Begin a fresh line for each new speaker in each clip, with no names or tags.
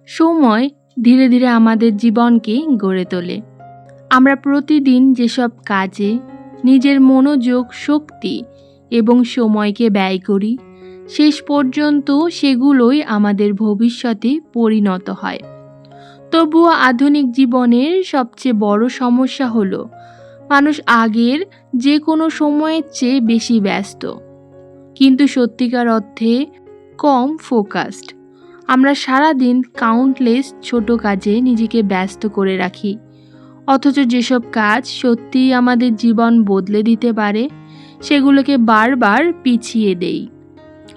সময় ধীরে ধীরে আমাদের জীবনকে গড়ে তোলে। আমরা প্রতিদিন যেসব কাজে নিজের মনোযোগ, শক্তি এবং সময়কে ব্যয় করি, শেষ পর্যন্ত সেগুলোই আমাদের ভবিষ্যতে পরিণত হয়। তবুও আধুনিক জীবনের সবচেয়ে বড় সমস্যা হলো মানুষ আগের যে কোনো সময়ের চেয়ে বেশি ব্যস্ত, কিন্তু সত্যিকার অর্থে কম ফোকাসড। আমরা সারাদিন কাউন্টলেস ছোট কাজে নিজেকে ব্যস্ত করে রাখি, অথচ যেসব কাজ সত্যিই আমাদের জীবন বদলে দিতে পারে সেগুলোকে বারবার পিছিয়ে দেই।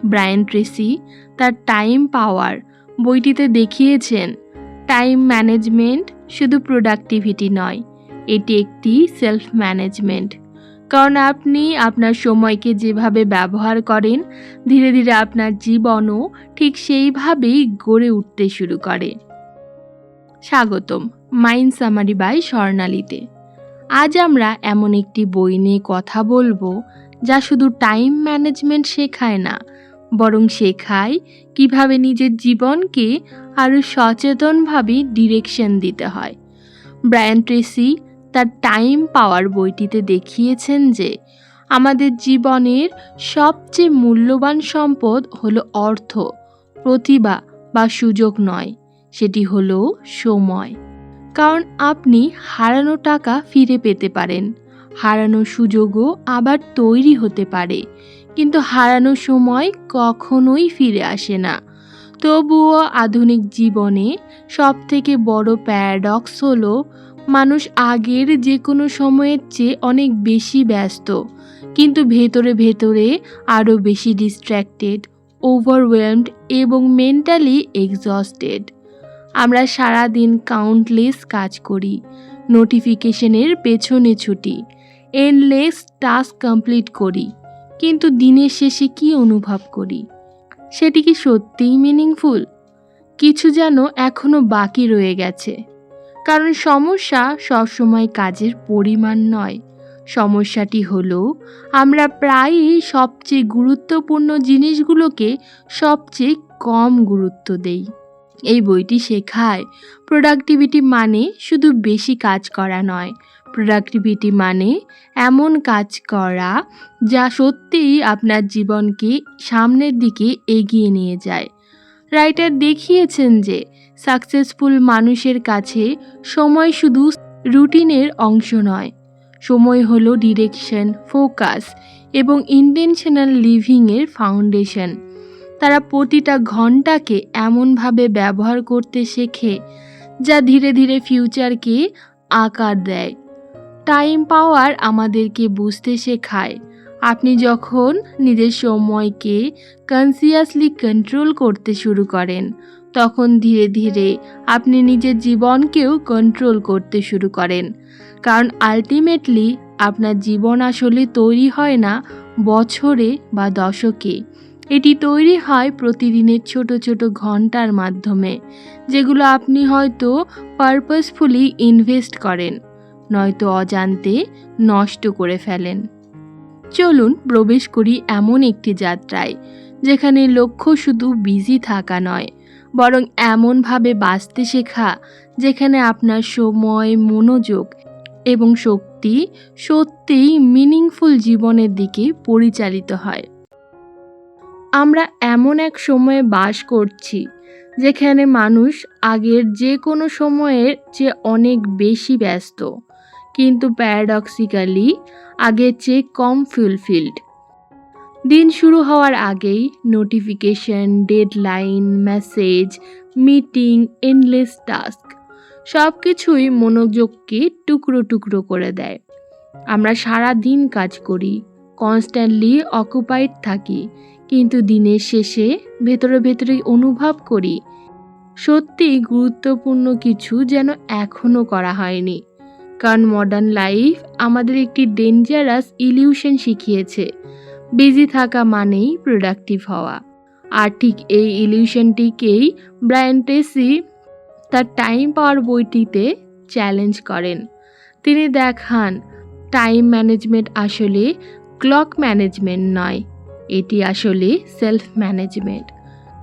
ব্রায়ান ট্রেসি তার টাইম পাওয়ার বইটিতে দেখিয়েছেন, টাইম ম্যানেজমেন্ট শুধু প্রোডাক্টিভিটি নয়, এটি একটি সেলফ ম্যানেজমেন্ট। কারণ আপনি আপনার সময়কে যেভাবে ব্যবহার করেন, ধীরে ধীরে আপনার জীবনও ঠিক সেইভাবেই গড়ে উঠতে শুরু করে। স্বাগতম মাইন্ড সামারি বাই স্বর্ণালীতে। আজ আমরা এমন একটি বই নিয়ে কথা বলবো যা শুধু টাইম ম্যানেজমেন্ট শেখায় না, বরং শেখায় কিভাবে নিজের জীবনকে আরও সচেতনভাবে ডিরেকশন দিতে হয়। ব্রায়ান ট্রেসি তার টাইম পাওয়ার বইটিতে দেখিয়েছেন যে আমাদের জীবনের সবচেয়ে মূল্যবান সম্পদ হলো অর্থ, প্রতিভা বা সুযোগ নয়, সেটি হলো সময়। কারণ আপনি হারানো টাকা ফিরে পেতে পারেন, হারানো সুযোগও আবার তৈরি হতে পারে, কিন্তু হারানো সময় কখনোই ফিরে আসে না। তবুও আধুনিক জীবনে সবথেকে বড় প্যারাডক্স হলো মানুষ আগের যে কোনো সময়ের চেয়ে অনেক বেশি ব্যস্ত, কিন্তু ভেতরে ভেতরে আরও বেশি ডিস্ট্র্যাক্টেড, ওভারওয়েলমড এবং মেন্টালি এক্সস্টেড। আমরা সারাদিন কাউন্টলেস কাজ করি, নোটিফিকেশনের পেছনে ছুটি, এন্ডলেস টাস্ক কমপ্লিট করি, কিন্তু দিনের শেষে কি অনুভব করি? সেটি কি সত্যিই মিনিংফুল? কিছু যেন এখনো বাকি রয়ে গেছে। কারণ সমস্যা সবসময় কাজের পরিমাণ নয়, সমস্যাটি হলো আমরা প্রায়ই সবচেয়ে গুরুত্বপূর্ণ জিনিসগুলোকে সবচেয়ে কম গুরুত্ব দেই। এই বইটি শেখায় প্রোডাক্টিভিটি মানে শুধু বেশি কাজ করা নয়, প্রোডাক্টিভিটি মানে এমন কাজ করা যা সত্যিই আপনার জীবনকে সামনের দিকে এগিয়ে নিয়ে যায়। রাইটার দেখিয়েছেন যে সাকসেসফুল মানুষের কাছে সময় শুধু রুটিনের অংশ নয়, সময় হলো ডিরেকশন, ফোকাস এবং ইন্টেনশনাল লিভিংয়ের ফাউন্ডেশন। তারা প্রতিটা ঘন্টাকে এমনভাবে ব্যবহার করতে শেখে যা ধীরে ধীরে ফিউচারকে আকার দেয়। টাইম পাওয়ার আমাদেরকে বুঝতে শেখায়, আপনি যখন নিজের সময়কে কনসিয়াসলি কন্ট্রোল করতে শুরু করেন, তখন ধীরে ধীরে আপনি নিজের জীবনকেও কন্ট্রোল করতে শুরু করেন। কারণ আলটিমেটলি আপনার জীবন আসলে তৈরি হয় না বছরে বা দশকে, এটি তৈরি হয় প্রতিদিনের ছোট ছোট ঘন্টার মাধ্যমে, যেগুলো আপনি হয়তো পারপাসফুলি ইনভেস্ট করেন, নয়তো অজান্তে নষ্ট করে ফেলেন। চলুন প্রবেশ করি এমন একটি যাত্রায় যেখানে লক্ষ্য শুধু বিজি থাকা নয়, বরং এমনভাবে বাঁচতে শেখা যেখানে আপনার সময়, মনোযোগ এবং শক্তি সত্যিই মিনিংফুল জীবনের দিকে পরিচালিত হয়। আমরা এমন এক সময়ে বাস করছি যেখানে মানুষ আগের যে কোনো সময়ের চেয়ে অনেক বেশি ব্যস্ত, কিন্তু প্যারাডক্সিক্যালি আগের চেয়ে কম ফুলফিলড। দিন শুরু হওয়ার আগেই notification, deadline, message, meeting, endless task সব কিছুই মনোযোগকে টুকরো টুকরো করে দেয়। আমরা সারা দিন কাজ করি, কনস্ট্যান্টলি অকুপাইড থাকি, কিন্তু দিনের শেষে ভেতরে ভেতরে অনুভব করি সত্যিই গুরুত্বপূর্ণ কিছু যেন এখনও করা হয়নি। কারণ মডার্ন লাইফ আমাদের একটি ডেঞ্জারাস ইলিউশন শিখিয়েছে, বিজি থাকা মানেই প্রোডাক্টিভ হওয়া। আর ঠিক এই ইলিউশনটিকেই ব্রায়ান ট্রেসি তার টাইম পাওয়ার বইটিতে চ্যালেঞ্জ করেন। তিনি দেখান টাইম ম্যানেজমেন্ট আসলে ক্লক ম্যানেজমেন্ট নয়, এটি আসলে সেলফ ম্যানেজমেন্ট।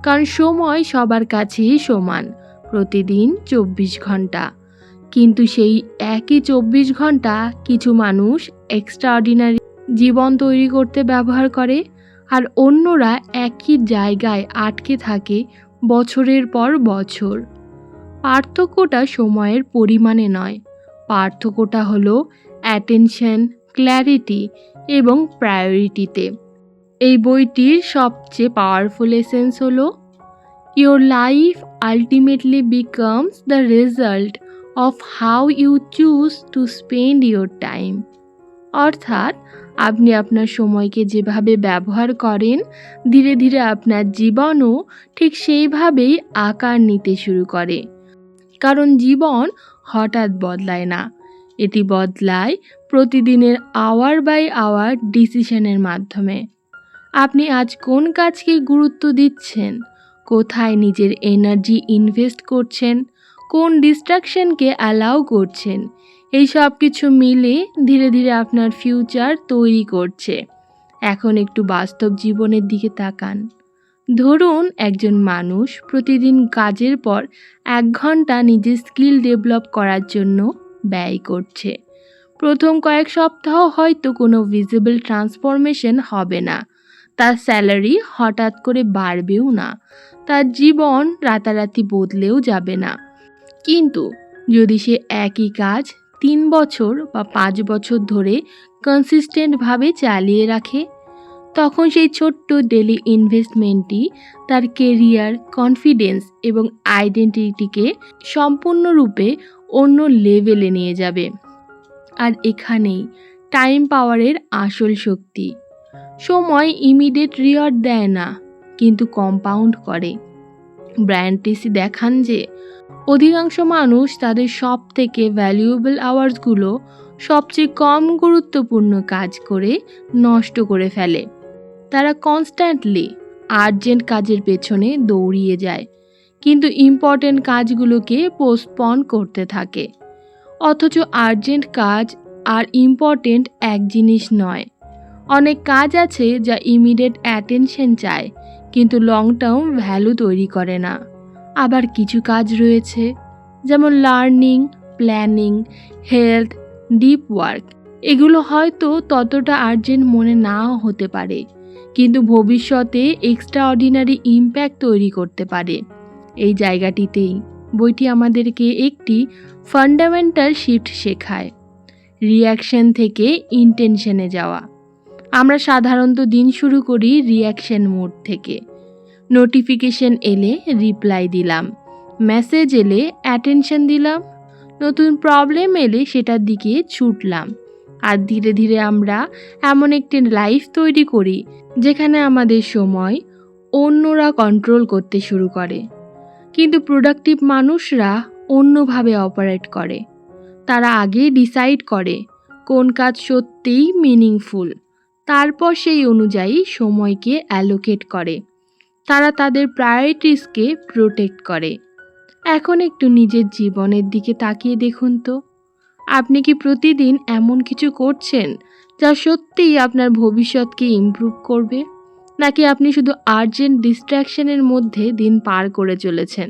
কারণ সময় সবার কাছেই সমান, প্রতিদিন ২৪ ঘন্টা। কিন্তু সেই একই ২৪ ঘন্টা কিছু মানুষ এক্সট্রাঅর্ডিনারি জীবন তৈরি করতে ব্যবহার করে, আর অন্যরা একই জায়গায় আটকে থাকে বছরের পর বছর। পার্থক্যটা সময়ের পরিমাণে নয়, পার্থক্যটা হলো অ্যাটেনশন, ক্ল্যারিটি এবং প্রায়োরিটিতে। এই বইটির সবচেয়ে পাওয়ারফুল এসেন্স হলো, your life ultimately becomes the result of how you choose to spend your time. অর্থাৎ আপনি আপনার সময়কে যেভাবে ব্যবহার করেন, ধীরে ধীরে আপনার জীবনও ঠিক সেইভাবেই আকার নিতে শুরু করে। কারণ জীবন হঠাৎ বদলায় না, এটি বদলায় প্রতিদিনের আওয়ার বাই আওয়ার ডিসিশনের মাধ্যমে। আপনি আজ কোন কাজকে গুরুত্ব দিচ্ছেন, কোথায় নিজের এনার্জি ইনভেস্ট করছেন, কোন ডিস্ট্রাকশনকে অ্যালাউ করছেন, এই সব কিছু মিলে ধীরে ধীরে আপনার ফিউচার তৈরি করছে। এখন একটু বাস্তব জীবনের দিকে তাকান। ধরুন একজন মানুষ প্রতিদিন কাজের পর ১ ঘন্টা নিজের স্কিল ডেভেলপ করার জন্য ব্যয় করছে। প্রথম কয়েক সপ্তাহ হয়তো কোনো ভিজিবল ট্রান্সফরমেশন হবে না, তার স্যালারি হঠাৎ করে বাড়বেও না, তার জীবন রাতারাতি বদলেও যাবে না। কিন্তু যদি সে একই কাজ ৩ বছর বা ৫ বছর ধরে কনসিস্টেন্টভাবে চালিয়ে রাখে, তখন সেই ছোট্ট ডেলি ইনভেস্টমেন্টই তার কেরিয়ার, কনফিডেন্স এবং আইডেন্টিটিকে সম্পূর্ণরূপে অন্য লেভেলে নিয়ে যাবে। আর এখানেই টাইম পাওয়ারের আসল শক্তি। সময় ইমিডিয়েট রিওয়ার্ড দেয় না, কিন্তু কম্পাউন্ড করে। ব্রায়ান ট্রেসি দেখান যে অধিকাংশ মানুষ তাদের সব থেকে ভ্যালুয়েবল আওয়ার্সগুলো সবচেয়ে কম গুরুত্বপূর্ণ কাজ করে নষ্ট করে ফেলে। তারা কনস্ট্যান্টলি আর্জেন্ট কাজের পেছনে দৌড়িয়ে যায়, কিন্তু ইম্পর্ট্যান্ট কাজগুলোকে পোস্টপন করতে থাকে। অথচ আর্জেন্ট কাজ আর ইম্পর্ট্যান্ট এক জিনিস নয়। অনেক কাজ আছে যা ইমিডিয়েট অ্যাটেনশন চায়, কিন্তু লং টার্ম ভ্যালু তৈরি করে না। আবার কিছু কাজ রয়েছে, যেমন learning, planning, health, deep work. এগুলো হয়তো ততটা আর্জেন্ট মনে নাও হতে পারে, কিন্তু ভবিষ্যতে এক্সট্রাঅর্ডিনারি ইম্প্যাক্ট তৈরি করতে পারে। এই জায়গাটিতেই বইটি আমাদেরকে একটি ফান্ডামেন্টাল শিফট শেখায়, রিঅ্যাকশন থেকে ইন্টেনশনে যাওয়া। আমরা সাধারণত দিন শুরু করি রিঅ্যাকশন মোড থেকে। নোটিফিকেশন এলে রিপ্লাই দিলাম, মেসেজ এলে অ্যাটেনশন দিলাম, নতুন প্রবলেম এলে সেটার দিকে ছুটলাম। আর ধীরে ধীরে আমরা এমন একটি লাইফ তৈরি করি যেখানে আমাদের সময় অন্যরা কন্ট্রোল করতে শুরু করে। কিন্তু প্রোডাক্টিভ মানুষরা অন্যভাবে অপারেট করে। তারা আগে ডিসাইড করে কোন কাজ সত্যিই মিনিংফুল, তারপর সেই অনুযায়ী সময়কে অ্যালোকেট করে। তারা তাদের প্রায়োরিটিসকে প্রোটেক্ট করে। এখন একটু নিজের জীবনের দিকে তাকিয়ে দেখুন তো, আপনি কি প্রতিদিন এমন কিছু করছেন যা সত্যিই আপনার ভবিষ্যৎকে ইমপ্রুভ করবে, নাকি আপনি শুধু আর্জেন্ট ডিস্ট্র্যাকশনের মধ্যে দিন পার করে চলেছেন?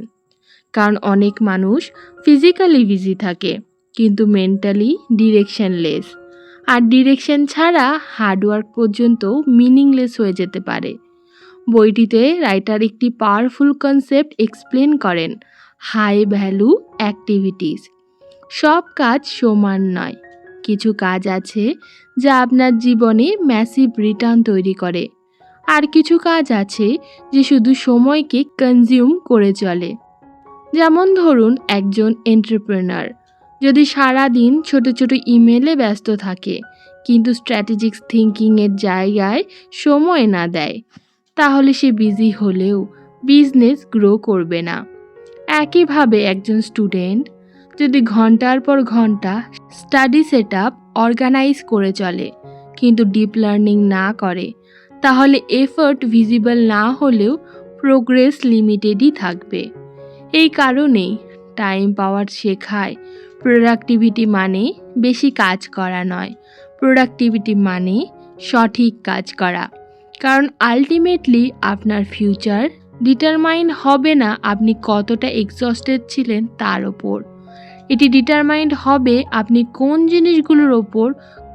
কারণ অনেক মানুষ ফিজিক্যালি বিজি থাকে, কিন্তু মেন্টালি ডিরেকশনলেস। আর ডিরেকশন ছাড়া হার্ডওয়ার্ক পর্যন্ত মিনিংলেস হয়ে যেতে পারে। বইটিতে রাইটার একটি পাওয়ারফুল কনসেপ্ট এক্সপ্লেন করেন, হাই ভ্যালু অ্যাক্টিভিটিস। সব কাজ সমান নয়। কিছু কাজ আছে যা আপনার জীবনে ম্যাসিভ রিটার্ন তৈরি করে, আর কিছু কাজ আছে যে শুধু সময়কে কনজিউম করে চলে। যেমন ধরুন একজন এন্টারপ্রেনার যদি সারাদিন ছোট ছোট ইমেলে ব্যস্ত থাকে, কিন্তু স্ট্র্যাটেজিক থিঙ্কিংয়ের জায়গায় সময় না দেয়, তাহলে সে বিজি হলেও বিজনেস গ্রো করবে না। একইভাবে একজন স্টুডেন্ট যদি ঘন্টার পর ঘন্টা স্টাডি সেট আপ অর্গানাইজ করে চলে, কিন্তু ডিপ লার্নিং না করে, তাহলে এফর্ট ভিজিবল না হলেও প্রোগ্রেস লিমিটেডই থাকবে। এই কারণেই টাইম পাওয়ার শেখায় প্রোডাক্টিভিটি মানে বেশি কাজ করা নয়, প্রোডাক্টিভিটি মানে সঠিক কাজ করা। কারণ আলটিমেটলি আপনার ফিউচার ডিটারমাইন হবে না আপনি কতটা এক্সস্টেড ছিলেন তার ওপর। এটি ডিটারমাইন্ড হবে আপনি কোন জিনিসগুলোর ওপর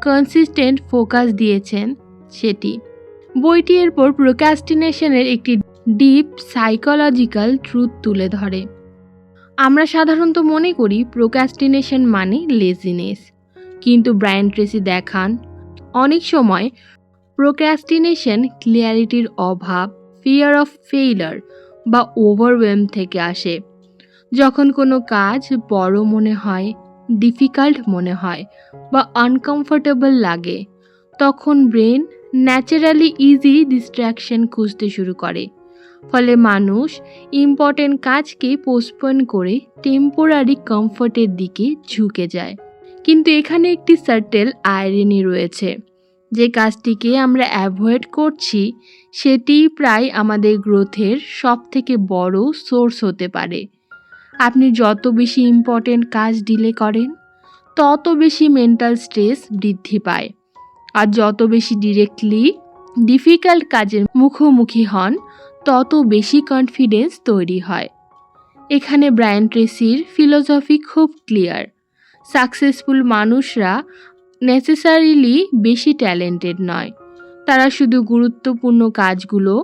কনসিস্টেন্ট ফোকাস দিয়েছেন সেটি। বইটি এরপর প্রোক্রাস্টিনেশনের একটি ডিপ সাইকোলজিক্যাল ট্রুথ তুলে ধরে। আমরা সাধারণত মনে করি প্রোক্রাস্টিনেশন মানে লেজিনেস, কিন্তু ব্রায়ান ট্রেসি দেখান অনেক সময় প্রোক্রাস্টিনেশন ক্লিয়ারিটির অভাব, ফিয়ার অফ ফেইলার বা ওভারওয়েলম থেকে আসে। যখন কোনো কাজ বড় মনে হয়, ডিফিকাল্ট মনে হয় বা আনকমফোর্টেবল লাগে, তখন ব্রেন ন্যাচারালি ইজি ডিস্ট্র্যাকশন খুঁজতে শুরু করে। ফলে মানুষ ইম্পর্টেন্ট কাজকে পোস্টপোন করে টেম্পোরারি কমফোর্টের দিকে ঝুঁকে যায়। কিন্তু এখানে একটি সার্টেল আইরনি রয়েছে। যে কাজটিকে আমরা অ্যাভয়েড করছি সেটিই প্রায় আমাদের গ্রোথের সবথেকে বড় সোর্স হতে পারে। আপনি যত বেশি ইম্পর্টেন্ট কাজ ডিলে করেন, তত বেশি মেন্টাল স্ট্রেস বৃদ্ধি পায়। আর যত বেশি ডিরেক্টলি ডিফিকাল্ট কাজের মুখোমুখি হন, তত বেশি কনফিডেন্স তৈরি হয়। এখানে ব্রায়ান ট্রেসির ফিলোসফি খুব ক্লিয়ার। সাকসেসফুল মানুষরা নেসেসারিলি বেশি ট্যালেন্টেড নয়, তারা শুধু গুরুত্বপূর্ণ কাজগুলো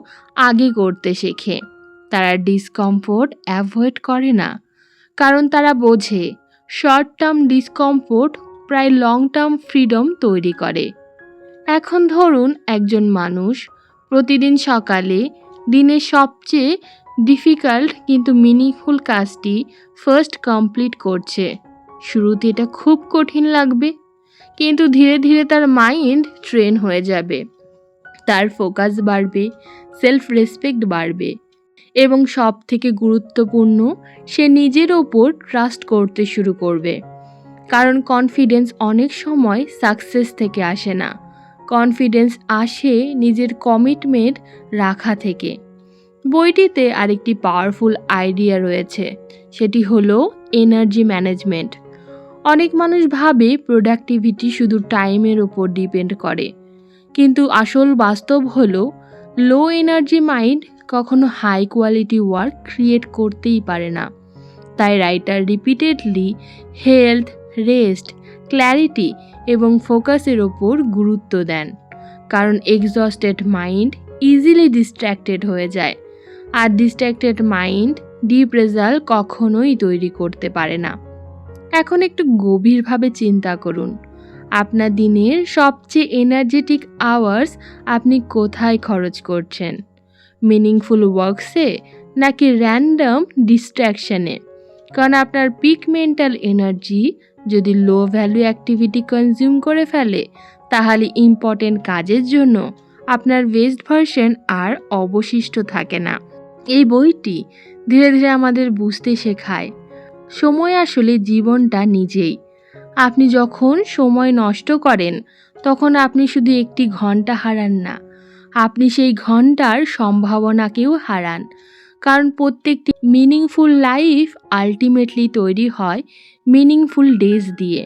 আগে করতে শেখে। তারা ডিসকমফোর্ট অ্যাভয়েড করে না, কারণ তারা বোঝে শর্ট টার্ম ডিসকমফোর্ট প্রায় লং টার্ম ফ্রিডম তৈরি করে। এখন ধরুন একজন মানুষ প্রতিদিন সকালে দিনের সবচেয়ে ডিফিকাল্ট কিন্তু মিনিংফুল কাজটি ফার্স্ট কমপ্লিট করছে। শুরুতে এটা খুব কঠিন লাগবে, কিন্তু ধীরে ধীরে তার মাইন্ড ট্রেন হয়ে যাবে, তার ফোকাস বাড়বে, সেলফ রেসপেক্ট বাড়বে এবং সব থেকে গুরুত্বপূর্ণ, সে নিজের ওপর ট্রাস্ট করতে শুরু করবে। কারণ কনফিডেন্স অনেক সময় সাকসেস থেকে আসে না, কনফিডেন্স আসে নিজের কমিটমেন্ট রাখা থেকে। বইটিতে আরেকটি পাওয়ারফুল আইডিয়া রয়েছে, সেটি হলো এনার্জি ম্যানেজমেন্ট। অনেক মানুষ ভাবে প্রোডাক্টিভিটি শুধু টাইমের ওপর ডিপেন্ড করে, কিন্তু আসল বাস্তব হলো লো এনার্জি মাইন্ড কখনো হাই কোয়ালিটি ওয়ার্ক ক্রিয়েট করতেই পারে না। তাই writer repeatedly health, rest, clarity এবং ফোকাসের ওপর গুরুত্ব দেন, কারণ এক্সস্টেড মাইন্ড ইজিলি ডিস্ট্র্যাক্টেড হয়ে যায়, আর ডিস্ট্র্যাক্টেড মাইন্ড ডিপ রেজাল্ট কখনোই তৈরি করতে পারে না। এখন একটু গভীরভাবে চিন্তা করুন, আপনার দিনের সবচেয়ে এনার্জেটিক আওয়ার্স আপনি কোথায় খরচ করছেন? মিনিংফুল ওয়ার্কসে নাকি র্যান্ডম ডিস্ট্র্যাকশনে? কারণ আপনার পিক মেন্টাল এনার্জি যদি লো ভ্যালু অ্যাক্টিভিটি কনজিউম করে ফেলে, তাহলে ইম্পর্টেন্ট কাজের জন্য আপনার বেস্ট ভার্সন আর অবশিষ্ট থাকে না। এই বইটি ধীরে ধীরে আমাদের বুঝতে শেখায় সময় আসলে জীবনটা নিজেই। আপনি যখন সময় নষ্ট করেন, তখন আপনি শুধু একটি ঘন্টা হারান না, আপনি সেই ঘন্টার সম্ভাবনাকেও হারান। কারণ প্রত্যেকটি মিনিংফুল লাইফ আলটিমেটলি তৈরি হয় মিনিংফুল ডেজ দিয়ে,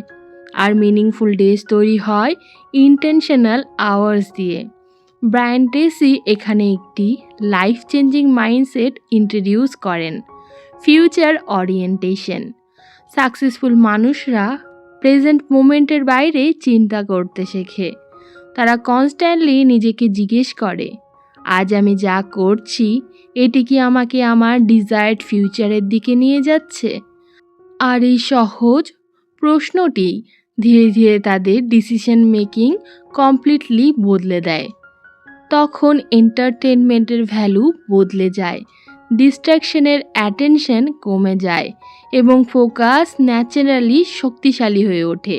আর মিনিংফুল ডেজ তৈরি হয় ইন্টেনশনাল আওয়ার্স দিয়ে। ব্রায়ান ট্রেসি এখানে একটি লাইফ চেঞ্জিং মাইন্ডসেট ইন্ট্রোডিউস করেন, ফিউচার ওরিয়েন্টেশন। সাকসেসফুল মানুষরা প্রেজেন্ট মোমেন্টের বাইরে চিন্তা করতে শেখে। তারা কনস্ট্যান্টলি নিজেকে জিজ্ঞেস করে, আজ আমি যা করছি এটি কি আমাকে আমার ডিজায়ার্ড ফিউচারের দিকে নিয়ে যাচ্ছে? আর এই সহজ প্রশ্নটি ধীরে ধীরে তাদের ডিসিশন মেকিং কমপ্লিটলি বদলে দেয়। তখন এন্টারটেনমেন্টের ভ্যালু বদলে যায়, ডিস্ট্র্যাকশনের অ্যাটেনশন কমে যায় এবং ফোকাস ন্যাচারালি শক্তিশালী হয়ে ওঠে।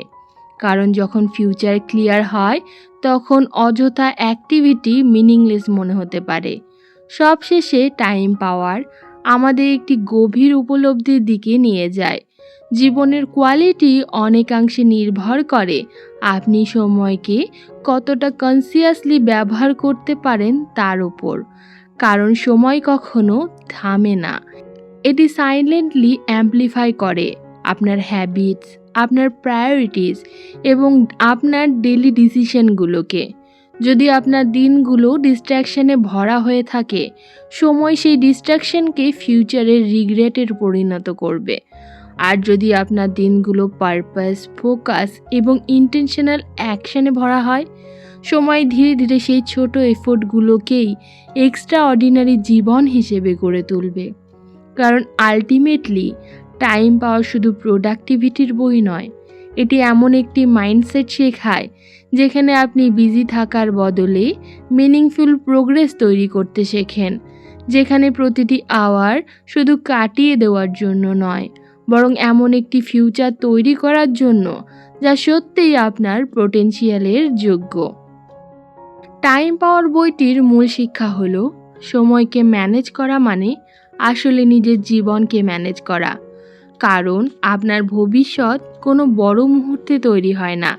কারণ যখন ফিউচার ক্লিয়ার হয়, তখন অযথা অ্যাক্টিভিটি মিনিংলেস মনে হতে পারে। সবশেষে টাইম পাওয়ার আমাদের একটি গভীর উপলব্ধির দিকে নিয়ে যায়। জীবনের কোয়ালিটি অনেকাংশে নির্ভর করে আপনি সময়কে কতটা কনসিয়াসলি ব্যবহার করতে পারেন তার উপর। কারণ সময় কখনো থামে না, এটি সাইলেন্টলি অ্যাম্প্লিফাই করে আপনার হ্যাবিটস, আপনার প্রায়োরিটিস এবং আপনার ডেইলি ডিসিশনগুলোকে। যদি আপনার দিনগুলো ডিস্ট্র্যাকশনে ভরা হয়ে থাকে, সময় সেই ডিস্ট্র্যাকশনকে ফিউচারের রিগ্রেটের পরিণত করবে। আর যদি আপনার দিনগুলো পারপাস, ফোকাস এবং ইন্টেনশনাল অ্যাকশনে ভরা হয়, সময় ধীরে ধীরে সেই ছোট এফোর্টগুলোকেই এক্সট্রা অর্ডিনারি জীবন হিসেবে গড়ে তুলবে। কারণ আলটিমেটলি টাইম পাওয়া শুধু প্রোডাক্টিভিটির বই নয়, এটি এমন একটি মাইন্ডসেট শেখায় যেখানে আপনি বিজি থাকার বদলে মিনিংফুল প্রোগ্রেস তৈরি করতে শেখেন, যেখানে প্রতিটি আওয়ার শুধু কাটিয়ে দেওয়ার জন্য নয়, বরং এমন একটি ফিউচার তৈরি করার জন্য যা সত্যিই আপনার পোটেনশিয়ালের যোগ্য। টাইম পাওয়ার বইটির মূল শিক্ষা হলো, সময়কে ম্যানেজ করা মানে আসলে নিজের জীবনকে ম্যানেজ করা। কারণ আপনার ভবিষ্যৎ কোনো বড় মুহূর্তে তৈরি হয় না,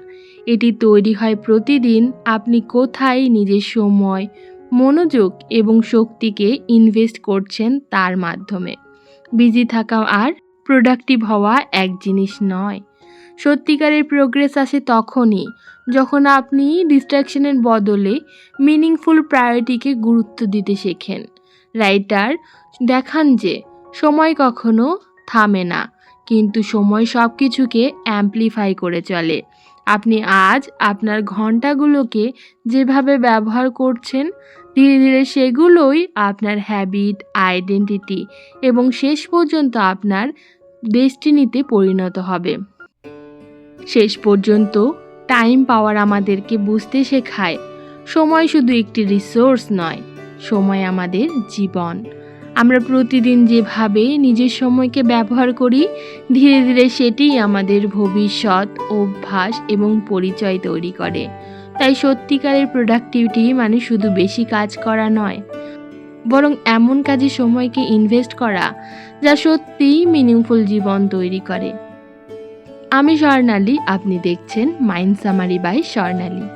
এটি তৈরি হয় প্রতিদিন আপনি কোথায় নিজের সময়, মনোযোগ এবং শক্তিকে ইনভেস্ট করছেন তার মাধ্যমে। বিজি থাকা আর প্রোডাক্টিভ হওয়া এক জিনিস নয়। সত্যিকারের প্রোগ্রেস আসে তখনই যখন আপনি ডিস্ট্র্যাকশনের বদলে মিনিংফুল প্রায়োরিটিকে গুরুত্ব দিতে শেখেন। রাইটার দেখান যে সময় কখনো থামে না, কিন্তু সময় সব কিছুকে অ্যাম্প্লিফাই করে চলে। আপনি আজ আপনার ঘন্টাগুলোকে যেভাবে ব্যবহার করছেন, ধীরে ধীরে সেগুলোই আপনার হ্যাবিট, আইডেন্টিটি এবং শেষ পর্যন্ত আপনার ডেস্টিনিতে পরিণত হবে। শেষ পর্যন্ত টাইম পাওয়ার আমাদেরকে বুঝতে শেখায়, সময় শুধু একটি রিসোর্স নয়, সময় আমাদের জীবন। আমরা প্রতিদিন যেভাবে নিজের সময়কে ব্যবহার করি, ধীরে ধীরে সেটিই আমাদের ভবিষ্যৎ, অভ্যাস এবং পরিচয় তৈরি করে। তাই সত্যিকারের প্রোডাক্টিভিটি মানে শুধু বেশি কাজ করা নয়, বরং এমন কাজে সময়কে ইনভেস্ট করা যা সত্যিই মিনিংফুল জীবন তৈরি করে। আমি স্বর্ণালী, আপনি দেখছেন মাইন্ড সামারি বাই স্বর্ণালী।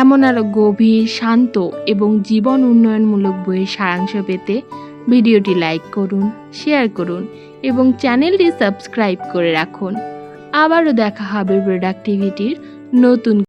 এমন আরও গভীর, শান্ত এবং জীবন উন্নয়নমূলক বইয়ের সারাংশ পেতে ভিডিওটি লাইক করুন, শেয়ার করুন এবং চ্যানেলটি সাবস্ক্রাইব করে রাখুন। আবারও দেখা হবে প্রোডাক্টিভিটির নতুন